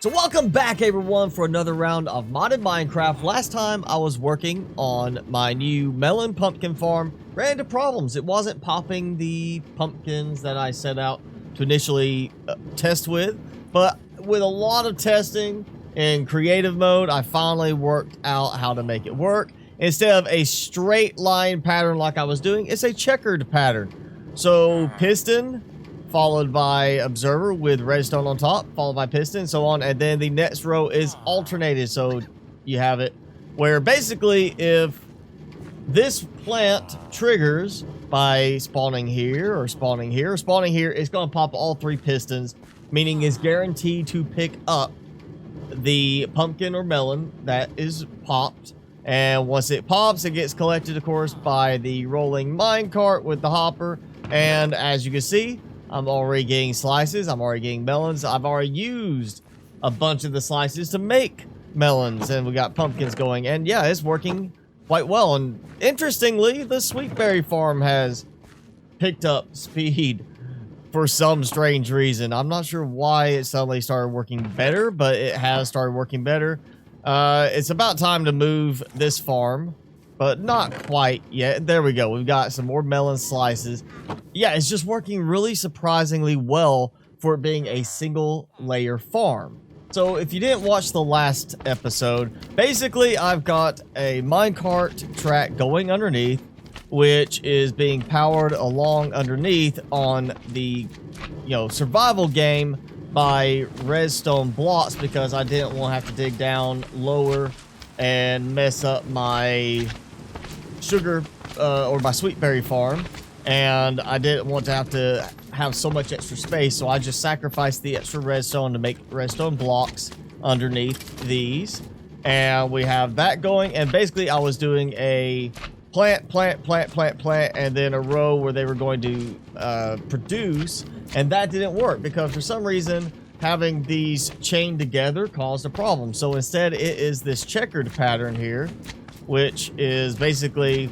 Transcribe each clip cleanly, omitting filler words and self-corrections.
So welcome back everyone for another round of modded Minecraft. Last time I was working on my new melon pumpkin farm. Ran into problems. It wasn't popping the pumpkins that I set out to initially test with. But with a lot of testing in creative mode, I finally worked out how to make it work. Instead of a straight line pattern like I was doing, it's a checkered pattern. So piston, followed by observer with redstone on top, followed by piston, so on, and then the next row is alternated. So you have it where basically if this plant triggers by spawning here or spawning here or spawning here, it's going to pop all three pistons, meaning it's guaranteed to pick up the pumpkin or melon that is popped. And once it pops, it gets collected, of course, by the rolling minecart with the hopper. And as you can see, I'm already getting slices. I'm already getting melons. I've already used a bunch of the slices to make melons, and we got pumpkins going. And yeah, it's working quite well. And interestingly, the sweetberry farm has picked up speed for some strange reason. I'm not sure why it suddenly started working better, but it has started working better. It's about time to move this farm, but not quite yet. There we go. We've got some more melon slices. Yeah, it's just working really surprisingly well for it being a single layer farm. So if you didn't watch the last episode, basically I've got a minecart track going underneath, which is being powered along underneath on the, survival game by redstone blocks, because I didn't want to have to dig down lower and mess up my sugar or my sweetberry farm, and I didn't want to have so much extra space, so I just sacrificed the extra redstone to make redstone blocks underneath these, and we have that going. And basically I was doing a plant, and then a row where they were going to produce, and that didn't work because for some reason having these chained together caused a problem. So instead it is this checkered pattern here, which is basically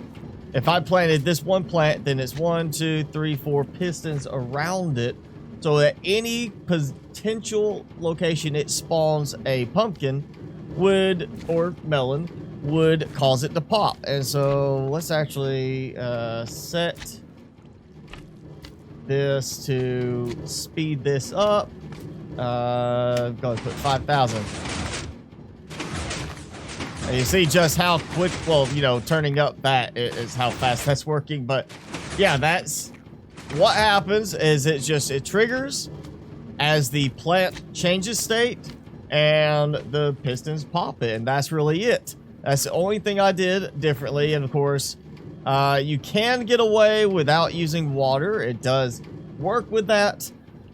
if I planted this one plant, then it's 1, 2, 3, 4 pistons around it, so that any potential location it spawns a pumpkin would, or melon, would cause it to pop. And so let's actually set this to speed this up. I'm going to put 5,000. And you see just how quick, well, turning up that is how fast that's working. But yeah, that's what happens is it triggers as the plant changes state and the pistons pop it. And that's really it. That's the only thing I did differently. And of course, you can get away without using water. It does work with that.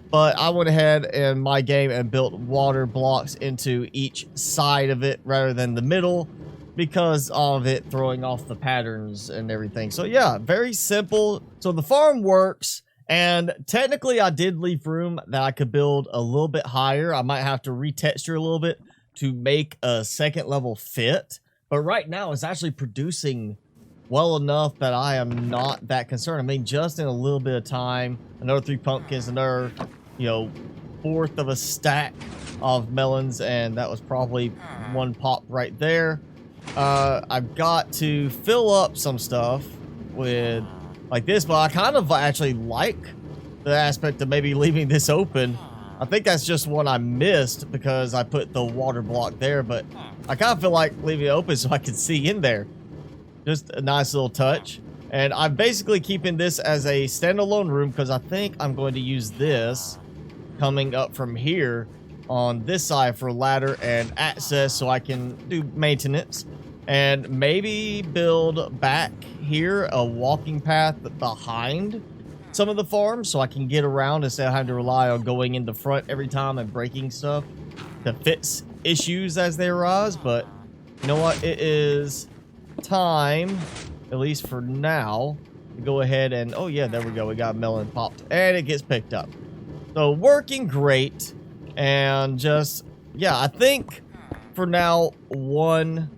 But I went ahead in my game and built water blocks into each side of it rather than the middle, because of it throwing off the patterns and everything. So yeah, very simple. So the farm works, and technically I did leave room that I could build a little bit higher. I might have to retexture a little bit to make a second level fit. But right now it's actually producing well enough that I am not that concerned. I mean, just in a little bit of time, another 3 pumpkins, another, fourth of a stack of melons, and that was probably one pop right there. I've got to fill up some stuff with like this, but I kind of actually like the aspect of maybe leaving this open. I think that's just one I missed because I put the water block there, but I kind of feel like leaving it open so I can see in there. Just a nice little touch. And I'm basically keeping this as a standalone room because I think I'm going to use this coming up from here on this side for ladder and access, so I can do maintenance and maybe build back here a walking path behind some of the farms so I can get around instead of having to rely on going in the front every time and breaking stuff to fix issues as they arise. But you know what? It is time, at least for now, to go ahead and, oh yeah, there we go. We got melon popped and it gets picked up. So working great. And just, yeah, I think for now, 1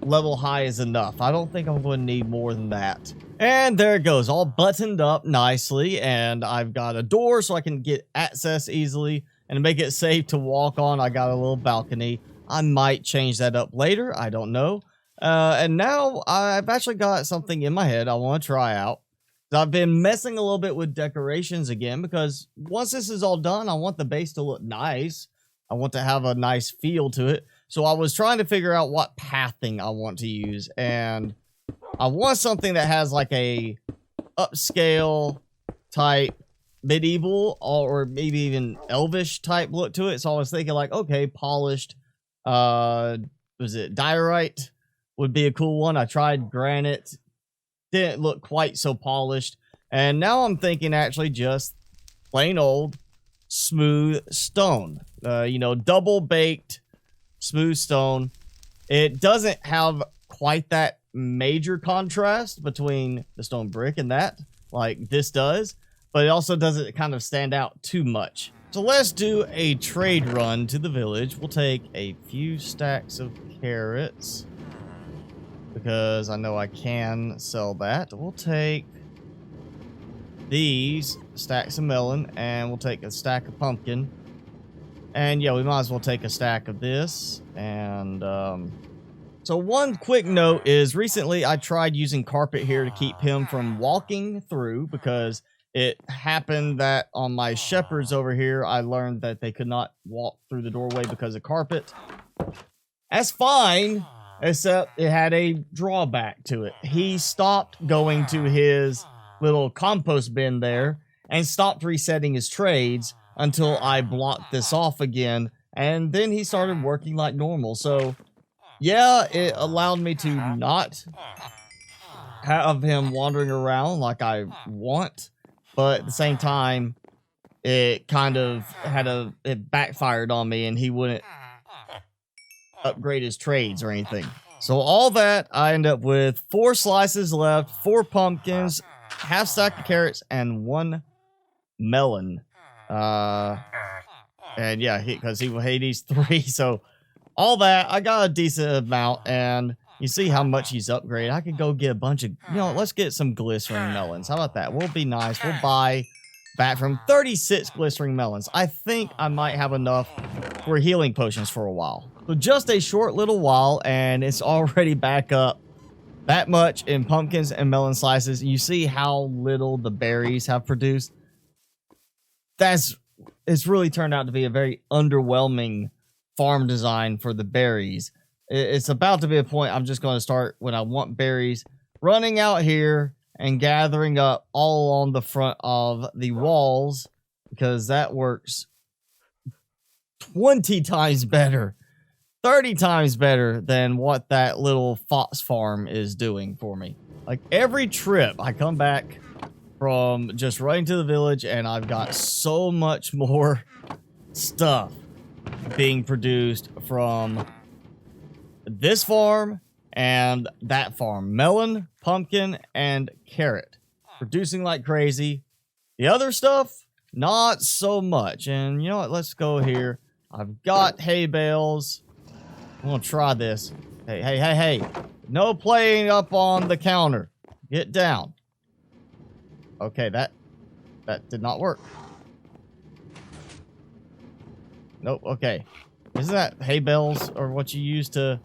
level high is enough. I don't think I'm going to need more than that. And there it goes, all buttoned up nicely. And I've got a door so I can get access easily. and to make it safe to walk on, I got a little balcony. I might change that up later. I don't know. And now I've actually got something in my head I want to try out. I've been messing a little bit with decorations again because once this is all done, I want the base to look nice. I want to have a nice feel to it. So I was trying to figure out what pathing I want to use, and I want something that has like a upscale type medieval or maybe even elvish type look to it. So I was thinking like, okay, polished, was it diorite would be a cool one. I tried granite, didn't look quite so polished, and now I'm thinking actually just plain old smooth stone. You know, double baked smooth stone. It doesn't have quite that major contrast between the stone brick and that like this does, but it also doesn't kind of stand out too much. So let's do a trade run to the village. We'll take a few stacks of carrots because I know I can sell that. We'll take these stacks of melon, and we'll take a stack of pumpkin. And yeah, we might as well take a stack of this. And so one quick note is recently I tried using carpet here to keep him from walking through, because it happened that on my shepherds over here, I learned that they could not walk through the doorway because of carpet. That's fine, except it had a drawback to it. He stopped going to his little compost bin there and stopped resetting his trades until I blocked this off again, and then he started working like normal. So yeah, it allowed me to not have him wandering around like I want, but at the same time it kind of it backfired on me, and he wouldn't upgrade his trades or anything. So all that, I end up with 4 slices left, 4 pumpkins, half stack of carrots, and 1 melon. And yeah, because he will hate these 3. So all that, I got a decent amount, and you see how much he's upgraded. I could go get a bunch of, you know, let's get some glistering melons. How about that? We'll be nice. We'll buy back from 36 glistering melons. I think I might have enough for healing potions for a while. So just a short little while, and it's already back up that much in pumpkins and melon slices. You see how little the berries have produced? It's really turned out to be a very underwhelming farm design for the berries. It's about to be a point I'm just going to start, when I want berries, running out here and gathering up all along the front of the walls, because that works 20 times better, 30 times better than what that little fox farm is doing for me. Like every trip I come back from just running to the village, and I've got so much more stuff being produced from this farm and that farm. Melon, pumpkin, and carrot. Producing like crazy. The other stuff, not so much. And you know what? Let's go here. I've got hay bales. I'm gonna try this. Hey. No playing up on the counter. Get down. Okay, that did not work. Nope, okay. Isn't that hay bales or what you use to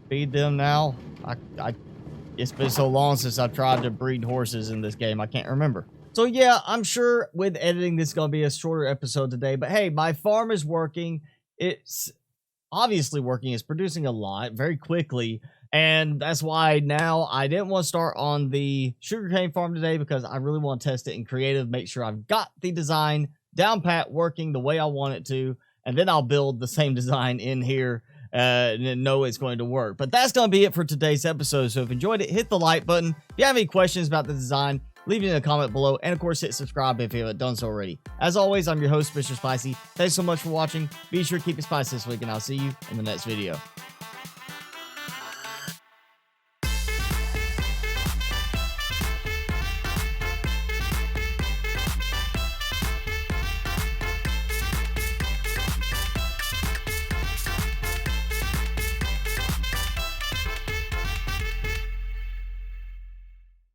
feed them now? It's been so long since I've tried to breed horses in this game, I can't remember. So yeah, I'm sure with editing this is going to be a shorter episode today, but hey, my farm is working. It's obviously working. It's producing a lot very quickly, and that's why now I didn't want to start on the sugarcane farm today, because I really want to test it in creative, make sure I've got the design down pat working the way I want it to, and then I'll build the same design in here and know it's going to work. But that's going to be it for today's episode. So if you enjoyed it, hit the like button. If you have any questions about the design, leave it in a comment below, and of course hit subscribe if you haven't done so already. As always, I'm your host, Mr. Spicy. Thanks so much for watching. Be sure to keep it spicy this week, and I'll see you in the next video.